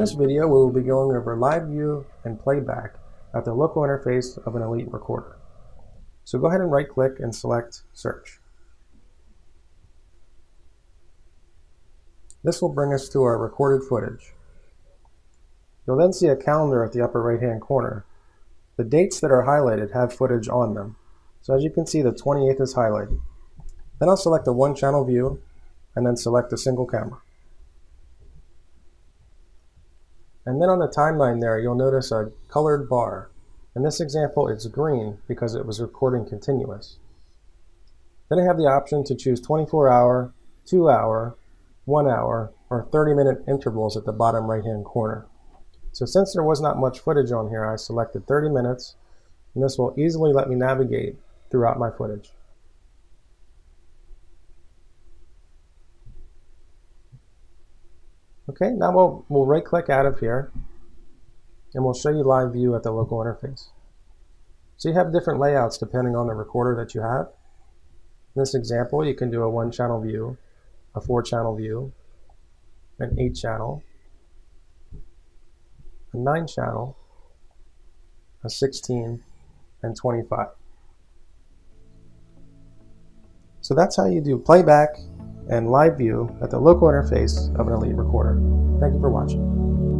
this video, we will be going over live view and playback at the local interface of an Elite recorder. So go ahead and right click and select Search. This will bring us to our recorded footage. You'll then see a calendar at the upper right hand corner. The dates that are highlighted have footage on them. So as you can see, the 28th is highlighted. Then I'll select a one channel view and then select a single camera. And then on the timeline there, you'll notice a colored bar. In this example, it's green because it was recording continuous. Then I have the option to choose 24-hour, 2-hour, 1-hour, or 30-minute intervals at the bottom right-hand corner. So since there was not much footage on here, I selected 30 minutes, and this will easily let me navigate throughout my footage. Okay, now we'll right-click out of here, and we'll show you live view at the local interface. So you have different layouts depending on the recorder that you have. In this example, you can do a 1-channel view, a 4-channel view, an 8-channel, a 9-channel, a 16, and 25. So that's how you do playback and live view at the local interface of an Elite recorder. Thank you for watching.